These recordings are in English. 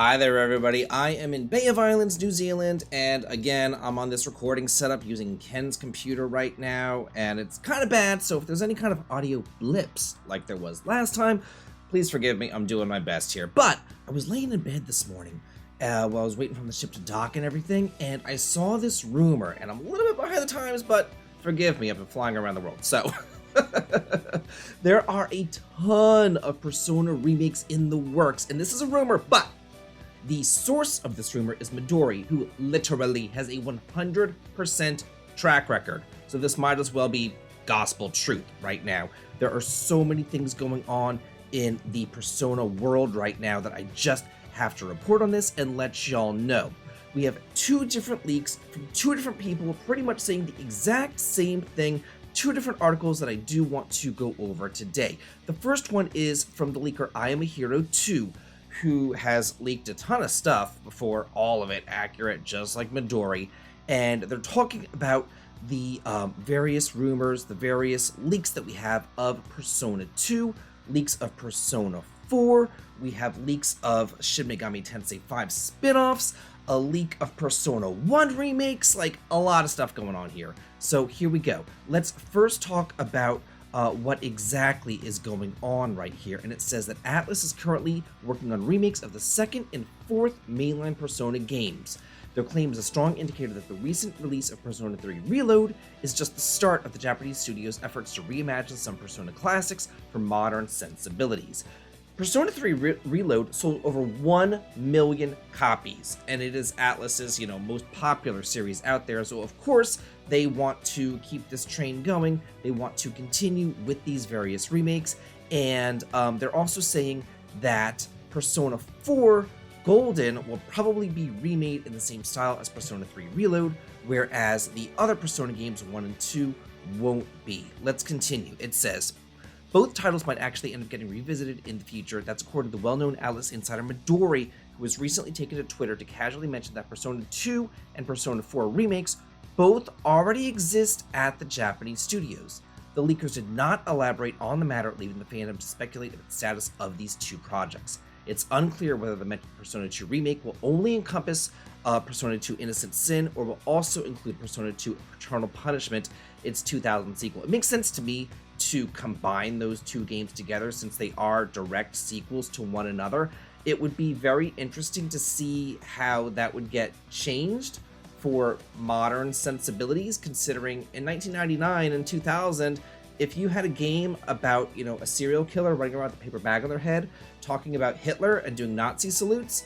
Hi there everybody, I am in Bay of Islands, New Zealand, and again, I'm on this recording setup using Ken's computer right now, and it's kind of bad, so if there's any kind of audio blips like there was last time, please forgive me, I'm doing my best here. But I was laying in bed this morning while I was waiting for the ship to dock and everything, and I saw this rumor, and I'm a little bit behind the times, but forgive me, I've been flying around the world, so... There are a ton of Persona remakes in the works, and this is a rumor, but the source of this rumor is Midori, who literally has a 100% track record. So this might as well be gospel truth right now. There are so many things going on in the Persona world right now that I just have to report on this and let y'all know. We have two different leaks from two different people pretty much saying the exact same thing, two different articles that I do want to go over today. The first one is from the leaker I Am a Hero 2, who has leaked a ton of stuff before, all of it accurate, just like Midori, and they're talking about the various rumors, the various leaks that we have of Persona 2, leaks of Persona 4, we have leaks of Shin Megami Tensei 5 spin-offs, a leak of Persona 1 remakes, like a lot of stuff going on here. So here we go. Let's first talk about what exactly is going on right here, and it says that Atlus is currently working on remakes of the second and fourth mainline Persona games. Their claim is a strong indicator that the recent release of Persona 3 Reload is just the start of the Japanese studio's efforts to reimagine some Persona classics for modern sensibilities. Persona 3 Reload sold over 1 million copies, and it is Atlus's, most popular series out there, so of course they want to keep this train going. They want to continue with these various remakes, and they're also saying that Persona 4 Golden will probably be remade in the same style as Persona 3 Reload, whereas the other Persona games 1 and 2 won't be. Let's continue. It says, both titles might actually end up getting revisited in the future. That's according to the well-known Atlus insider Midori, who was recently taken to Twitter to casually mention that Persona 2 and Persona 4 remakes both already exist at the Japanese studios. The leakers did not elaborate on the matter, leaving the fandom to speculate about the status of these two projects. It's unclear whether the mentioned Persona 2 remake will only encompass Persona 2 Innocent Sin, or will also include Persona 2 Eternal Punishment, its 2000 sequel. It makes sense to me to combine those two games together since they are direct sequels to one another. It would be very interesting to see how that would get changed for modern sensibilities, considering in 1999 and 2000, if you had a game about, a serial killer running around with a paper bag on their head, talking about Hitler and doing Nazi salutes,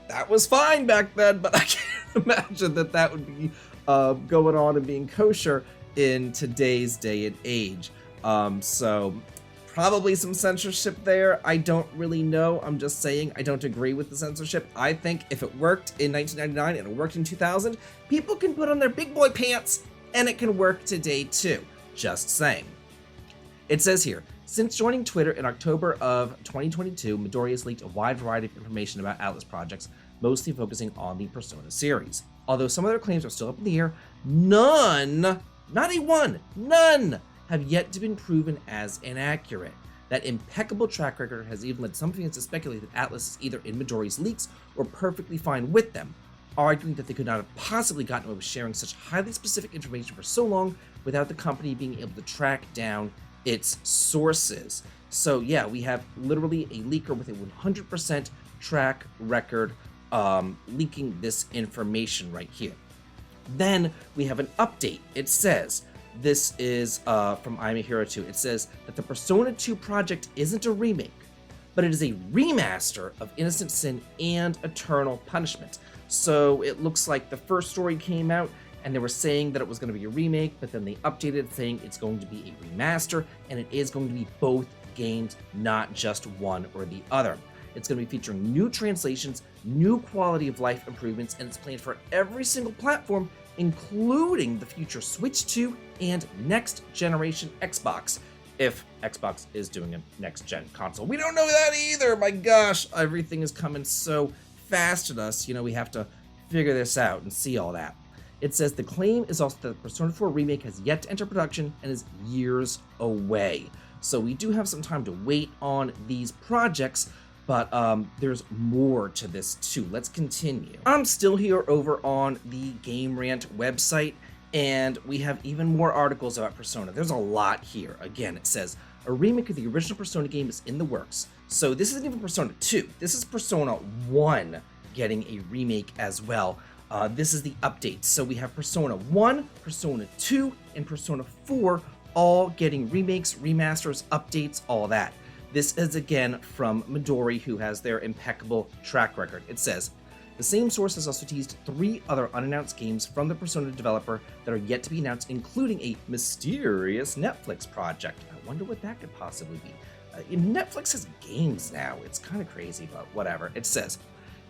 that was fine back then, but I can't imagine that would be going on and being kosher in today's day and age. So probably some censorship there. I don't really know. I'm just saying I don't agree with the censorship. I think if it worked in 1999 and it worked in 2000, people can put on their big boy pants and it can work today too. Just saying. It says here, since joining Twitter in October of 2022, Midori has leaked a wide variety of information about Atlus projects, mostly focusing on the Persona series. Although some of their claims are still up in the air, none, not a one, none have yet to been proven as inaccurate. That impeccable track record has even led some fans to speculate that Atlus is either in Midori's leaks or perfectly fine with them, arguing that they could not have possibly gotten away with sharing such highly specific information for so long without the company being able to track down its sources. So yeah, we have literally a leaker with a 100% track record leaking this information right here. Then we have an update. It says, this is from I'm a Hero 2. It says that the Persona 2 project isn't a remake, but it is a remaster of Innocent Sin and Eternal Punishment. So it looks like the first story came out and they were saying that it was going to be a remake, but then they updated it saying it's going to be a remaster, and it is going to be both games, not just one or the other. It's going to be featuring new translations, new quality of life improvements, and it's planned for every single platform, including the future Switch 2 and next generation Xbox, if Xbox is doing a next gen console. We don't know that either. My gosh, everything is coming so fast at us. We have to figure this out and see all that. It says the claim is also that the Persona 4 remake has yet to enter production and is years away. So we do have some time to wait on these projects, but there's more to this too. Let's continue. I'm still here over on the Game Rant website, and we have even more articles about Persona. There's a lot here. Again, it says a remake of the original Persona game is in the works. So this isn't even Persona 2. This is Persona 1 getting a remake as well. This is the update. So we have Persona 1, Persona 2, and Persona 4 all getting remakes, remasters, updates, all that. This is again from Midori, who has their impeccable track record. It says, the same source has also teased 3 other unannounced games from the Persona developer that are yet to be announced, including a mysterious Netflix project. I wonder what that could possibly be. Netflix has games now. It's kind of crazy, but whatever. It says,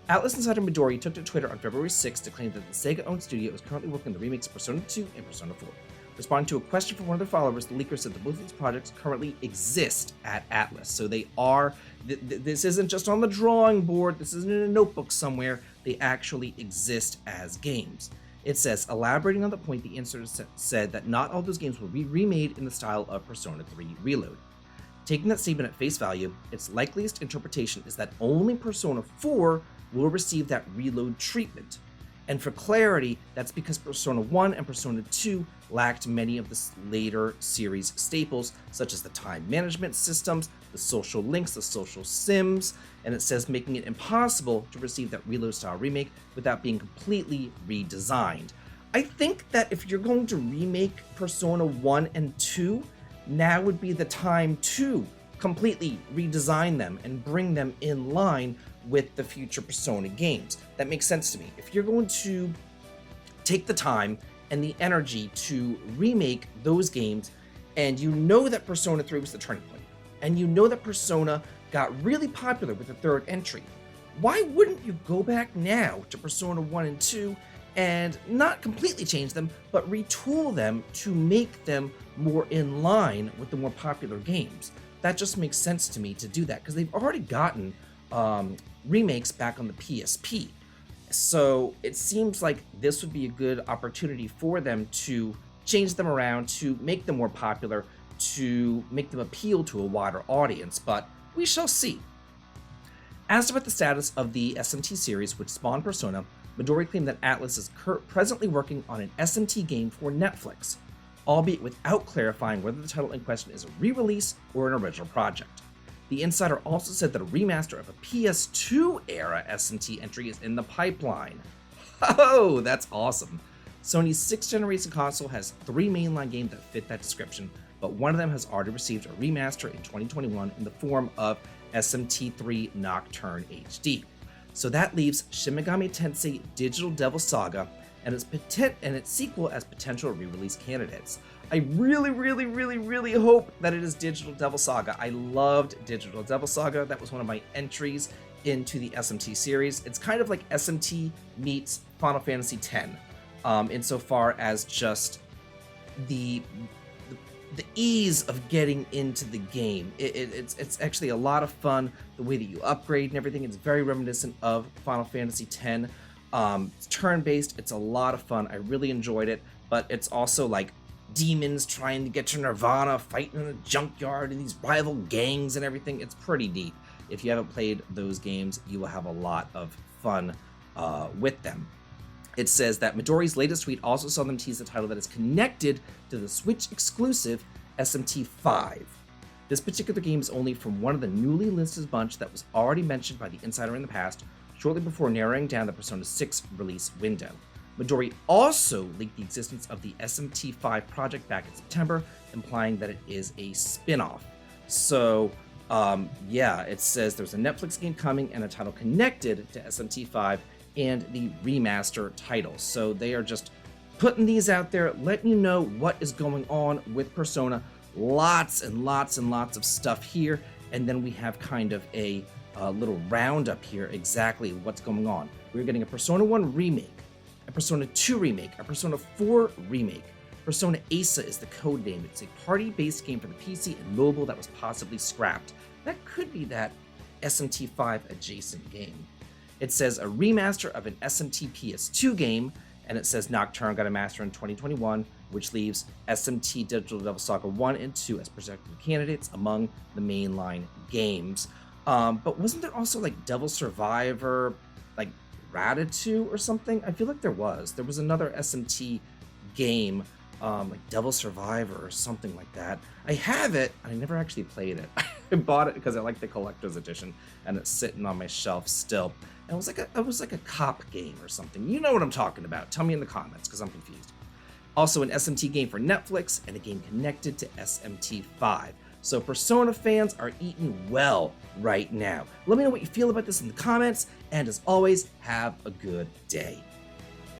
Atlas insider Midori took to Twitter on February 6th to claim that the Sega-owned studio is currently working on the remakes of Persona 2 and Persona 4. Responding to a question from one of their followers, the leaker said that both of these projects currently exist at Atlas. So they are, this isn't just on the drawing board, this isn't in a notebook somewhere, they actually exist as games. It says, elaborating on the point, the insider said that not all those games will be remade in the style of Persona 3 Reload. Taking that statement at face value, its likeliest interpretation is that only Persona 4 will receive that reload treatment. And for clarity, that's because Persona 1 and Persona 2 lacked many of the later series staples, such as the time management systems, the social links, the social sims, and it says making it impossible to receive that reload style remake without being completely redesigned. I think that if you're going to remake Persona 1 and 2, now would be the time to completely redesign them and bring them in line with the future Persona games. That makes sense to me. If you're going to take the time and the energy to remake those games, and you know that Persona 3 was the turning point, and you know that Persona got really popular with the third entry, why wouldn't you go back now to Persona 1 and 2 and not completely change them, but retool them to make them more in line with the more popular games? That just makes sense to me to do that, because they've already gotten remakes back on the PSP. So it seems like this would be a good opportunity for them to change them around, to make them more popular, to make them appeal to a wider audience, but we shall see. Asked about the status of the SMT series, which spawned Persona, Midori claimed that Atlas is presently working on an SMT game for Netflix, albeit without clarifying whether the title in question is a re-release or an original project. The insider also said that a remaster of a PS2-era SMT entry is in the pipeline. Oh, that's awesome. Sony's 6th generation console has 3 mainline games that fit that description, but one of them has already received a remaster in 2021 in the form of SMT3 Nocturne HD. So that leaves Shin Megami Tensei Digital Devil Saga and its sequel as potential re-release candidates. I really hope that it is Digital Devil Saga. I loved Digital Devil Saga. That was one of my entries into the SMT series. It's kind of like SMT meets Final Fantasy X, insofar as just the ease of getting into the game. It's actually a lot of fun. The way that you upgrade and everything, it's very reminiscent of Final Fantasy X. It's turn-based. It's a lot of fun. I really enjoyed it, but it's also like demons trying to get to Nirvana, fighting in a junkyard, and these rival gangs and everything. It's pretty neat. If you haven't played those games, you will have a lot of fun with them. It says that Midori's latest tweet also saw them tease the title that is connected to the Switch exclusive SMT5. This particular game is only from one of the newly listed bunch that was already mentioned by the insider in the past, shortly before narrowing down the Persona 6 release window. Midori also leaked the existence of the SMT5 project back in September, implying that it is a spin-off. So, yeah, it says there's a Netflix game coming and a title connected to SMT5 and the remaster title. So they are just putting these out there, letting you know what is going on with Persona. Lots and lots of stuff here, and then we have kind of a little roundup here exactly what's going on. We're getting a Persona 1 remake, a Persona 2 remake, a Persona 4 remake. Persona Asa is the code name. It's a party-based game for the PC and mobile that was possibly scrapped. That could be that SMT5 adjacent game. It says a remaster of an SMT PS2 game, and it says Nocturne got a master in 2021, which leaves SMT Digital Devil Saga 1 and 2 as projected candidates among the mainline games. But wasn't there also like Devil Survivor, like Ratatouille or something? I feel like there was. There was another SMT game, like Devil Survivor or something like that. I have it. I never actually played it. I bought it because I like the collector's edition, and it's sitting on my shelf still. And it was like a cop game or something. You know what I'm talking about. Tell me in the comments because I'm confused. Also an SMT game for Netflix and a game connected to SMT5. So Persona fans are eating well right now. Let me know what you feel about this in the comments, and as always, have a good day.